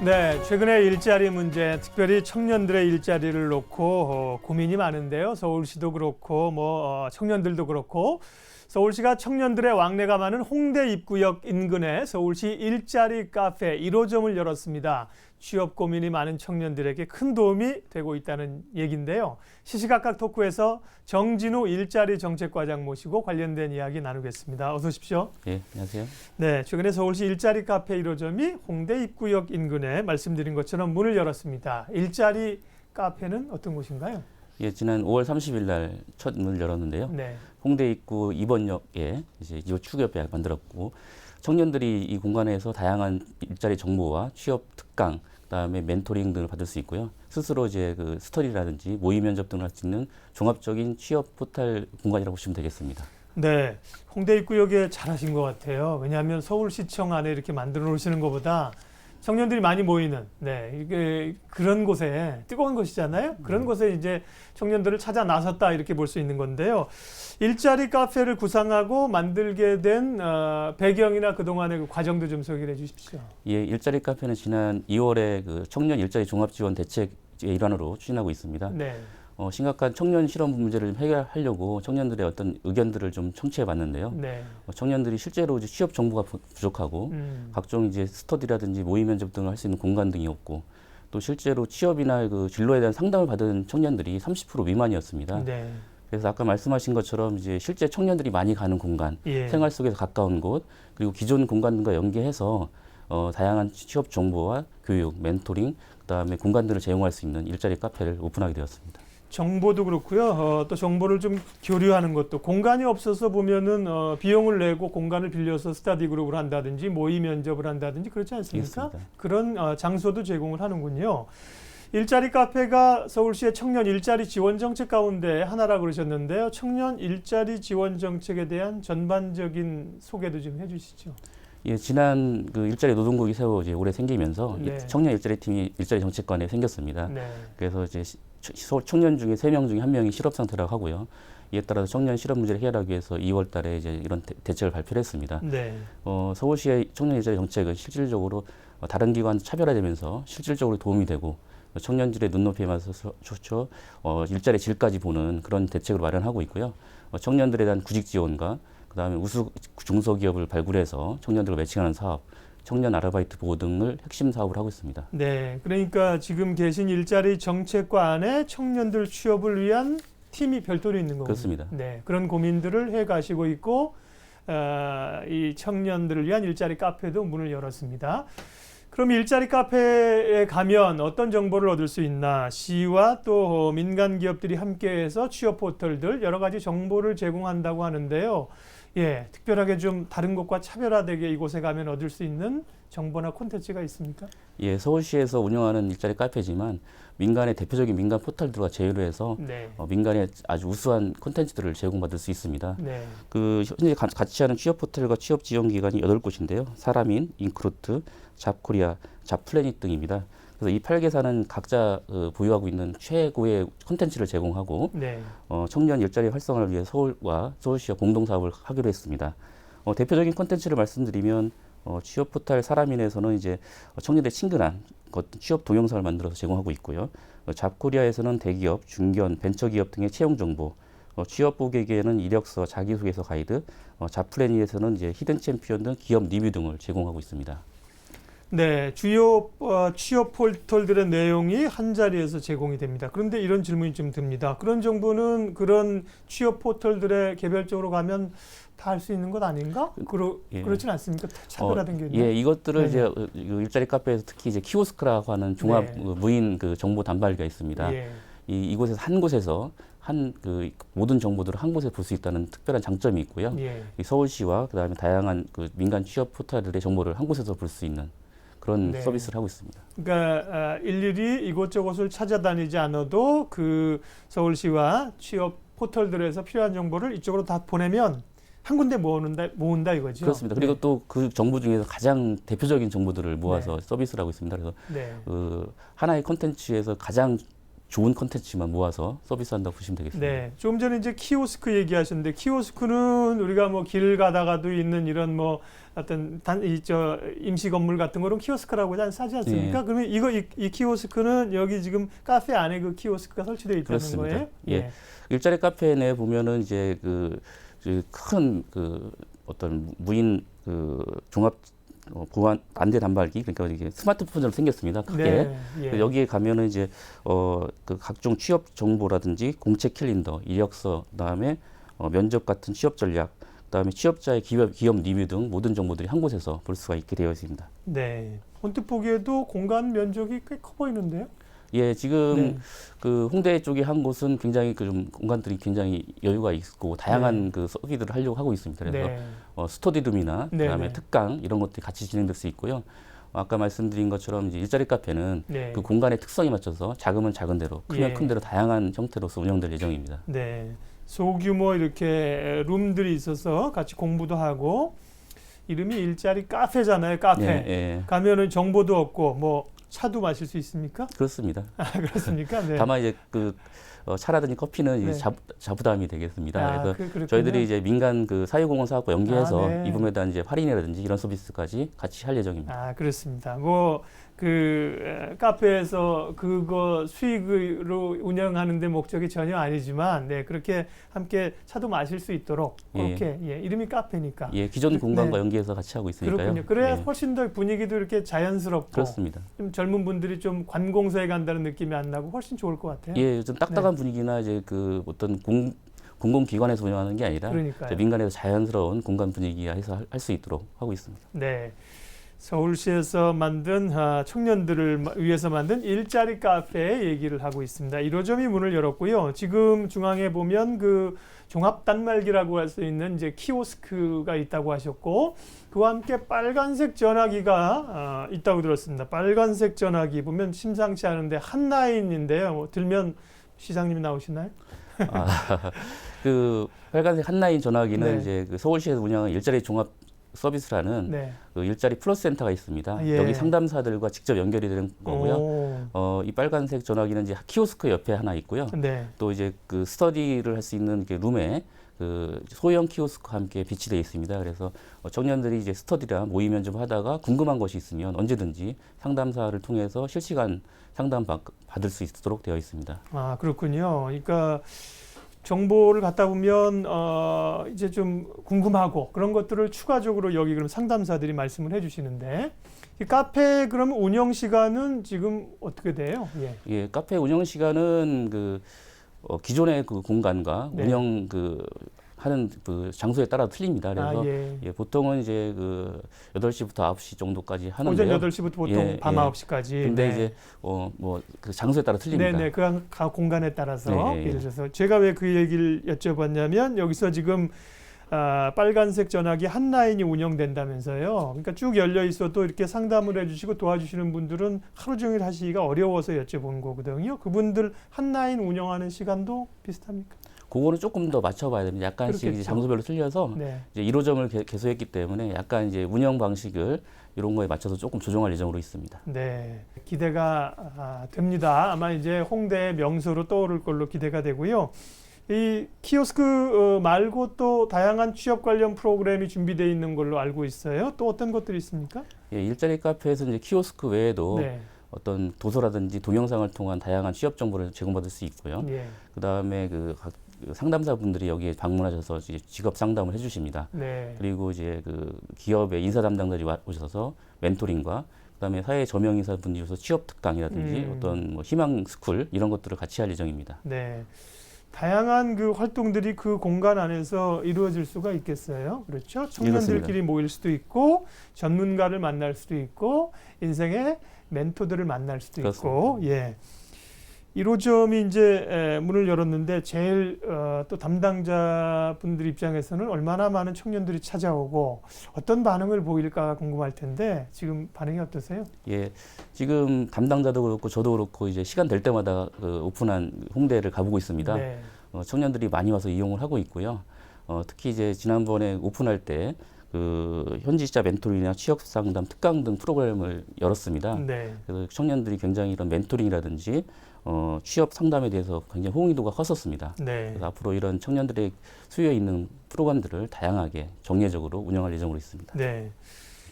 네, 최근에 일자리 문제, 특별히 청년들의 일자리를 놓고 고민이 많은데요. 서울시도 그렇고 청년들도 그렇고 서울시가 청년들의 왕래가 많은 홍대 입구역 인근에 서울시 일자리 카페 1호점을 열었습니다. 취업 고민이 많은 청년들에게 큰 도움이 되고 있다는 얘기인데요. 시시각각 토크에서 정진우 일자리 정책과장 모시고 관련된 이야기 나누겠습니다. 어서 오십시오. 네, 안녕하세요. 네, 최근에 서울시 일자리 카페 1호점이 홍대 입구역 인근에 말씀드린 것처럼 문을 열었습니다. 일자리 카페는 어떤 곳인가요? 예, 지난 5월 30일 날 첫 문을 열었는데요. 네. 홍대 입구 2번역에 이제 이호 축구협회 만들었고 청년들이 이 공간에서 다양한 일자리 정보와 취업 특강, 그다음에 멘토링 등을 받을 수 있고요. 스스로 이제 그 스터디라든지 모의 면접 등을 할 수 있는 종합적인 취업 포털 공간이라고 보시면 되겠습니다. 네, 홍대 입구역에 잘하신 것 같아요. 왜냐하면 서울시청 안에 이렇게 만들어 놓으시는 것보다 청년들이 많이 모이는 이게 그런 곳에 뜨거운 곳이잖아요. 그런 곳에 이제 청년들을 찾아 나섰다 이렇게 볼 수 있는 건데요. 일자리 카페를 구상하고 만들게 된 배경이나 그동안의 그 과정도 좀 소개해 주십시오. 예, 일자리 카페는 지난 2월에 그 청년 일자리 종합 지원 대책의 일환으로 추진하고 있습니다. 네. 심각한 청년 실업 문제를 해결하려고 청년들의 어떤 의견들을 좀 청취해 봤는데요. 네. 청년들이 실제로 이제 취업 정보가 부족하고 각종 이제 스터디라든지 모의 면접 등을 할 수 있는 공간 등이 없고 또 실제로 취업이나 그 진로에 대한 상담을 받은 청년들이 30% 미만이었습니다. 네. 그래서 아까 말씀하신 것처럼 이제 실제 청년들이 많이 가는 공간, 예. 생활 속에서 가까운 곳, 그리고 기존 공간과 연계해서 다양한 취업 정보와 교육, 멘토링, 그다음에 공간들을 제공할 수 있는 일자리 카페를 오픈하게 되었습니다. 정보도 그렇고요. 또 정보를 좀 교류하는 것도 공간이 없어서 보면은 비용을 내고 공간을 빌려서 스터디 그룹을 한다든지 모의 면접을 한다든지 그렇지 않습니까? 알겠습니다. 그런 장소도 제공을 하는군요. 일자리 카페가 서울시의 청년 일자리 지원 정책 가운데 하나라 그러셨는데요. 청년 일자리 지원 정책에 대한 전반적인 소개도 좀 해주시죠. 예, 지난 그 일자리 노동국이 새로 이제 올해 생기면서 네. 청년 일자리 팀이 일자리 정책관에 생겼습니다. 네. 그래서 이제 청년 중에 3명 중에 1명이 실업 상태라고 하고요. 이에 따라서 청년 실업 문제를 해결하기 위해서 2월 달에 이제 이런 대책을 발표를 했습니다. 네. 서울시의 청년 일자리 정책은 실질적으로 다른 기관 차별화되면서 실질적으로 도움이 되고 청년들의 눈높이에 맞춰서 일자리 질까지 보는 그런 대책을 마련하고 있고요. 청년들에 대한 구직 지원과 그다음에 우수 중소기업을 발굴해서 청년들을 매칭하는 사업, 청년 아르바이트 보호 등을 핵심 사업을 하고 있습니다. 네. 그러니까 지금 계신 일자리 정책과 안에 청년들 취업을 위한 팀이 별도로 있는 거군요. 그렇습니다. 네. 그런 고민들을 해 가시고 있고 이 청년들을 위한 일자리 카페도 문을 열었습니다. 그럼 일자리 카페에 가면 어떤 정보를 얻을 수 있나? 시와 또 민간 기업들이 함께해서 취업 포털들 여러 가지 정보를 제공한다고 하는데요. 예, 특별하게 좀 다른 곳과 차별화되게 이곳에 가면 얻을 수 있는 정보나 콘텐츠가 있습니까? 예, 서울시에서 운영하는 일자리 카페지만 민간의 대표적인 민간 포털들과 제휴를 해서 네. 민간의 아주 우수한 콘텐츠들을 제공받을 수 있습니다. 네. 그 현재 같이 하는 취업 포털과 취업 지원 기관이 8곳인데요. 사람인, 인크루트, 잡코리아, 잡플래닛 등입니다. 그래서 이 8개사는 각자 보유하고 있는 최고의 콘텐츠를 제공하고 네. 청년 일자리 활성화를 위해 서울시와 공동 사업을 하기로 했습니다. 대표적인 콘텐츠를 말씀드리면 취업 포털 사람인에서는 이제 청년들의 친근한 취업 동영상을 만들어서 제공하고 있고요. 잡코리아에서는 대기업, 중견, 벤처기업 등의 채용 정보, 취업 고객에게는 이력서, 자기소개서 가이드, 잡플래닛에서는 이제 히든 챔피언 등 기업 리뷰 등을 제공하고 있습니다. 네, 주요 취업 포털들의 내용이 한 자리에서 제공이 됩니다. 그런데 이런 질문이 좀 듭니다. 그런 정보는 그런 취업 포털들에 개별적으로 가면 다 할 수 있는 것 아닌가? 예. 그렇진 않습니까? 차별화된 게 있나요? 예, 이것들을 네네. 이제 일자리 카페에서 특히 이제 키오스크라고 하는 종합 네. 무인 그 정보 단말기가 있습니다. 예. 이곳에서 한 곳에서 그 모든 정보들을 한 곳에 볼 수 있다는 특별한 장점이 있고요. 예. 이 서울시와 그다음에 다양한 그 민간 취업 포털들의 정보를 한 곳에서 볼 수 있는 그런 네. 서비스를 하고 있습니다. 그러니까 일일이 이곳저곳을 찾아다니지 않아도 그 서울시와 취업 포털들에서 필요한 정보를 이쪽으로 다 보내면 한 군데 모은다 이거죠. 그렇습니다. 그리고 네. 또 그 정보 중에서 가장 대표적인 정보들을 모아서 네. 서비스를 하고 있습니다. 그래서 네. 하나의 콘텐츠에서 가장 좋은 컨텐츠만 모아서 서비스한다고 보시면 되겠습니다. 네, 좀 전에 이제 키오스크 얘기하셨는데 키오스크는 우리가 뭐 길 가다가도 있는 이런 뭐 어떤 임시 건물 같은 거는 키오스크라고 하지 않습니까? 네. 그러면 이 키오스크는 여기 지금 카페 안에 그 키오스크가 설치되어 있다는 그렇습니다. 거예요? 예. 일자리 카페 내 보면은 이제 큰 어떤 무인 종합 보안 안대 단말기, 그러니까 이게 스마트폰처럼 생겼습니다. 크게. 네, 예. 여기에 가면은 이제 그 각종 취업 정보라든지 공채 캘린더, 이력서, 그다음에 면접 같은 취업 전략, 그다음에 취업자의 기업 리뷰 등 모든 정보들이 한 곳에서 볼 수가 있게 되어 있습니다. 네. 언뜻 보기에도 공간 면적이 꽤 커 보이는데요? 예, 지금 네. 그 홍대 쪽에 한 곳은 굉장히 좀 공간들이 굉장히 여유가 있고 다양한 그 서비스를 하려고 하고 있습니다. 그래서 네. 스터디룸이나 네, 그다음에 네. 특강 이런 것들이 같이 진행될 수 있고요. 아까 말씀드린 것처럼 이제 일자리 카페는 네. 그 공간의 특성에 맞춰서 작으면 작은 대로, 크면 예. 큰 대로 다양한 형태로서 운영될 예정입니다. 네. 소규모 이렇게 룸들이 있어서 같이 공부도 하고 이름이 일자리 카페잖아요. 카페. 예, 예. 가면은 정보도 얻고 뭐 차도 마실 수 있습니까? 그렇습니다. 아, 그렇습니까? 네. 다만 이제 차라든지 커피는 이제 네. 자부담이 되겠습니다. 아, 그래서 그렇군요. 저희들이 이제 민간 사회공헌 사업과 연계해서 아, 네. 이 부분에 대한 이제 할인이라든지 이런 서비스까지 같이 할 예정입니다. 아, 그렇습니다. 뭐 카페에서 그거 수익으로 운영하는데 목적이 전혀 아니지만 네, 그렇게 함께 차도 마실 수 있도록 그렇게 이름이 카페니까. 예, 기존 공간과 네. 연계해서 같이 하고 있으니까요. 그렇군요. 그래야 예, 훨씬 더 분위기도 이렇게 자연스럽고 그렇습니다. 좀 젊은 분들이 좀 관공서에 간다는 느낌이 안 나고 훨씬 좋을 것 같아요. 예, 좀 딱딱한 분위기나 이제 어떤 공공기관에서 운영하는 게 아니라 그러니까요. 민간에서 자연스러운 공간 분위기에서 할 수 있도록 하고 있습니다. 네. 서울시에서 만든 청년들을 위해서 만든 일자리 카페 얘기를 하고 있습니다. 1호점이 문을 열었고요. 지금 중앙에 보면 그 종합 단말기라고 할 수 있는 이제 키오스크가 있다고 하셨고 그와 함께 빨간색 전화기가 있다고 들었습니다. 빨간색 전화기 보면 심상치 않은데 한라인인데요. 들면 시장님이 나오시나요? 빨간색 한라인 전화기는 네. 이제 서울시에서 운영하는 일자리 종합 서비스라는 네. 일자리 플러스 센터가 있습니다. 예. 여기 상담사들과 직접 연결이 되는 거고요. 오. 이 빨간색 전화기는 이제 키오스크 옆에 하나 있고요. 네. 또 이제 스터디를 할 수 있는 이렇게 룸에 소형 키오스크와 함께 비치되어 있습니다. 그래서 청년들이 이제 스터디랑 모의면 좀 하다가 궁금한 것이 있으면 언제든지 상담사를 통해서 실시간 상담 받을 수 있도록 되어 있습니다. 아, 그렇군요. 그러니까 정보를 갖다 보면 이제 좀 궁금하고 그런 것들을 추가적으로 여기 그럼 상담사들이 말씀을 해주시는데 이 카페 그럼 운영 시간은 지금 어떻게 돼요? 예. 예, 카페 운영 시간은 기존의 공간과 네. 운영 하는 장소에 따라 틀립니다. 그래서 예. 보통은 이제 8시부터 9시 정도까지 하는데요. 오전 8시부터 보통 예, 밤 예. 9시까지. 근데 네. 이제 그 장소에 따라 틀립니다. 네네. 그 공간에 따라서 네, 예를 들어서 제가 왜 그 얘기를 여쭤봤냐면 여기서 지금 빨간색 전화기 한 라인이 운영된다면서요. 그러니까 쭉 열려 있어도 이렇게 상담을 해주시고 도와주시는 분들은 하루 종일 하시기가 어려워서 여쭤본 거거든요. 그분들 한 라인 운영하는 시간도 비슷합니까? 그거는 조금 더 맞춰봐야 됩니다. 약간씩 이제 그렇겠죠. 장소별로 틀려서 네. 이제 1호점을 개소했기 때문에 약간 이제 운영 방식을 이런 거에 맞춰서 조금 조정할 예정으로 있습니다. 네, 기대가 됩니다. 아마 이제 홍대 명소로 떠오를 걸로 기대가 되고요. 이 키오스크 말고 또 다양한 취업 관련 프로그램이 준비되어 있는 걸로 알고 있어요. 또 어떤 것들이 있습니까? 예, 일자리 카페에서 이제 키오스크 외에도 네. 어떤 도서라든지 동영상을 통한 다양한 취업 정보를 제공받을 수 있고요. 예. 그다음에 각 상담사분들이 여기에 방문하셔서 이제 직업 상담을 해주십니다. 네. 그리고 이제 기업의 인사 담당자들이 오셔서 멘토링과 그다음에 사회 저명 인사분들이 오셔서 취업 특강이라든지 어떤 뭐 희망 스쿨 이런 것들을 같이 할 예정입니다. 네. 다양한 그 활동들이 그 공간 안에서 이루어질 수가 있겠어요. 그렇죠? 청년들끼리 모일 수도 있고 전문가를 만날 수도 있고 인생의 멘토들을 만날 수도 있고 예. 1호점이 이제 문을 열었는데 제일 또 담당자분들 입장에서는 얼마나 많은 청년들이 찾아오고 어떤 반응을 보일까 궁금할 텐데 지금 반응이 어떠세요? 예, 지금 담당자도 그렇고 저도 그렇고 이제 시간 될 때마다 오픈한 홍대를 가보고 있습니다. 네. 청년들이 많이 와서 이용을 하고 있고요. 특히 이제 지난번에 오픈할 때 현지자 멘토링이나 취업 상담 특강 등 프로그램을 열었습니다. 네. 그래서 청년들이 굉장히 이런 멘토링이라든지 취업 상담에 대해서 굉장히 호응도가 컸었습니다. 네. 그래서 앞으로 이런 청년들의 수요에 있는 프로그램들을 다양하게 정례적으로 운영할 예정으로 있습니다. 네.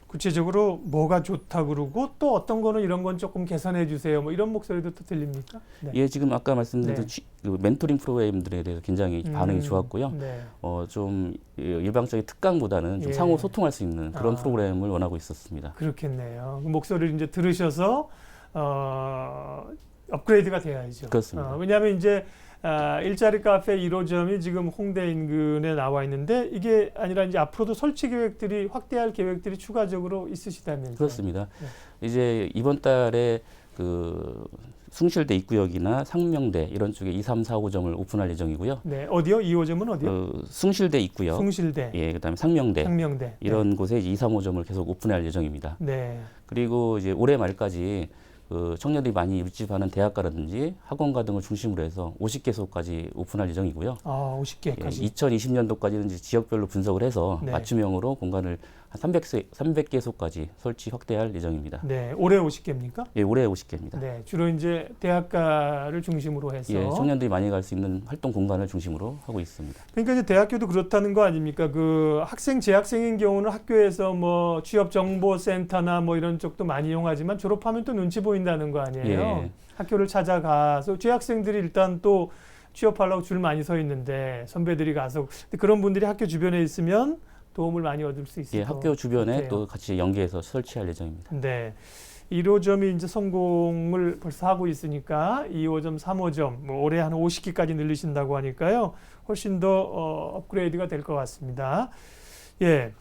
구체적으로 뭐가 좋다 그러고 또 어떤 거는 이런 건 조금 개선해 주세요. 뭐 이런 목소리도 또 들립니까? 네. 예, 지금 아까 말씀드린 네. 그 멘토링 프로그램들에 대해서 굉장히 반응이 좋았고요. 네. 좀 일방적인 특강보다는 좀 예. 상호 소통할 수 있는 그런 아. 프로그램을 원하고 있었습니다. 그렇겠네요. 그 목소리를 이제 들으셔서 업그레이드가 돼야죠. 그렇습니다. 왜냐하면 이제 일자리 카페 1호점이 지금 홍대 인근에 나와 있는데 이게 아니라 이제 앞으로도 설치 계획들이 확대할 계획들이 추가적으로 있으시다면서요? 그렇습니다. 네. 이제 이번 달에 그 숭실대 입구역이나 상명대 이런 쪽에 2, 3, 4, 5점을 오픈할 예정이고요. 네, 어디요? 2호점은 어디요? 숭실대 입구역, 숭실대, 예, 그다음에 상명대 상명대 이런 곳에 이제 2, 3, 5점을 계속 오픈할 예정입니다. 네. 그리고 이제 올해 말까지 그 청년들이 많이 밀집하는 대학가라든지 학원가 등을 중심으로 해서 50개소까지 오픈할 예정이고요. 50개까지. 2020년도까지는 이제 지역별로 분석을 해서 네. 맞춤형으로 공간을 한 300개소까지 설치 확대할 예정입니다. 네, 올해 50개입니까? 예, 올해 50개입니다. 네, 주로 이제 대학가를 중심으로 해서. 예, 청년들이 많이 갈 수 있는 활동 공간을 중심으로 하고 있습니다. 그러니까 이제 대학교도 그렇다는 거 아닙니까? 그 학생, 재학생인 경우는 학교에서 뭐 취업정보센터나 뭐 이런 쪽도 많이 이용하지만 졸업하면 또 눈치 보인다는 거 아니에요? 예. 학교를 찾아가서 재학생들이 일단 또 취업하려고 줄 많이 서 있는데 선배들이 가서 근데 그런 분들이 학교 주변에 있으면 도움을 많이 얻을 수 있을 예, 것 학교 주변에 같아요. 또 같이 연계해서 설치할 예정입니다. 네. 1호점이 이제 성공을 벌써 하고 있으니까 2호점, 3호점 뭐 올해 한 50기까지 늘리신다고 하니까요. 훨씬 더 업그레이드가 될 것 같습니다. 예.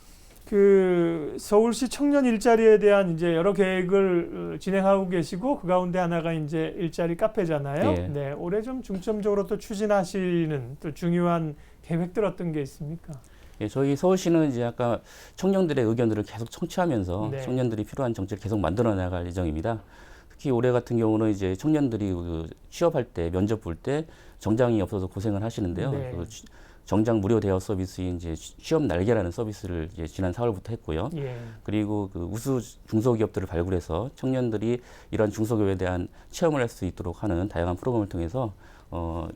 그 서울시 청년 일자리에 대한 이제 여러 계획을 진행하고 계시고 그 가운데 하나가 이제 일자리 카페잖아요. 예. 네. 올해 좀 중점적으로 또 추진하시는 또 중요한 계획들 어떤 게 있습니까? 예, 저희 서울시는 이제 아까 청년들의 의견들을 계속 청취하면서 네. 청년들이 필요한 정책을 계속 만들어 나갈 예정입니다. 특히 올해 같은 경우는 이제 청년들이 그 취업할 때 면접 볼 때 정장이 없어서 고생을 하시는데요. 네. 그 정장 무료 대여 서비스인 이제 취업 날개라는 서비스를 이제 지난 4월부터 했고요. 예. 그리고 그 우수 중소기업들을 발굴해서 청년들이 이런 중소기업에 대한 체험을 할 수 있도록 하는 다양한 프로그램을 통해서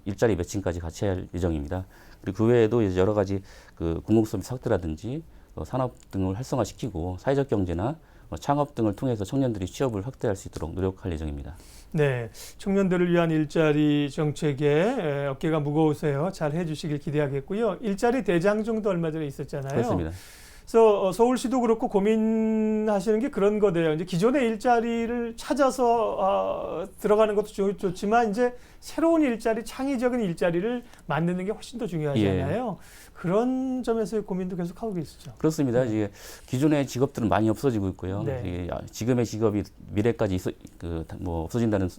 일자리 매칭까지 같이 할 예정입니다. 그리고 그 외에도 이제 여러 가지 그 공공서비스 확대라든지 산업 등을 활성화시키고 사회적 경제나 창업 등을 통해서 청년들이 취업을 확대할 수 있도록 노력할 예정입니다. 네, 청년들을 위한 일자리 정책에 어깨가 무거우세요. 잘 해주시길 기대하겠고요. 일자리 대장정도 얼마 전에 있었잖아요. 그렇습니다. 그래서 서울시도 그렇고 고민하시는 게 그런 거대요. 이제 기존의 일자리를 찾아서 들어가는 것도 좋지만 이제 새로운 일자리, 창의적인 일자리를 만드는 게 훨씬 더 중요하잖아요. 그런 점에서의 고민도 계속 하고 계시죠. 그렇습니다. 이제 기존의 직업들은 많이 없어지고 있고요. 네. 지금의 직업이 미래까지 없어진다는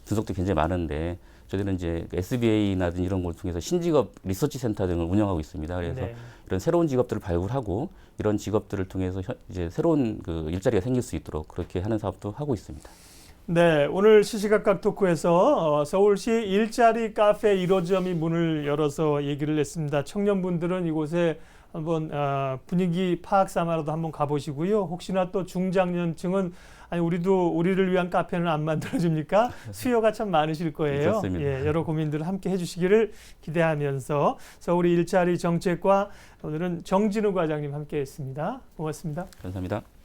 분석도 굉장히 많은데 저희는 이제 SBA나 이런 걸 통해서 신직업 리서치 센터 등을 운영하고 있습니다. 그래서 네. 이런 새로운 직업들을 발굴하고 이런 직업들을 통해서 이제 새로운 그 일자리가 생길 수 있도록 그렇게 하는 사업도 하고 있습니다. 네, 오늘 시시각각 토크에서 서울시 일자리 카페 1호점이 문을 열어서 얘기를 했습니다. 청년분들은 이곳에 한번 분위기 파악 삼아라도 한번 가보시고요. 혹시나 또 중장년층은 아니 우리를 위한 카페는 안 만들어줍니까? 수요가 참 많으실 거예요. 그렇습니다. 예, 여러 고민들을 함께 해주시기를 기대하면서 서울시 일자리 정책과 오늘은 정진우 과장님 함께했습니다. 고맙습니다. 감사합니다.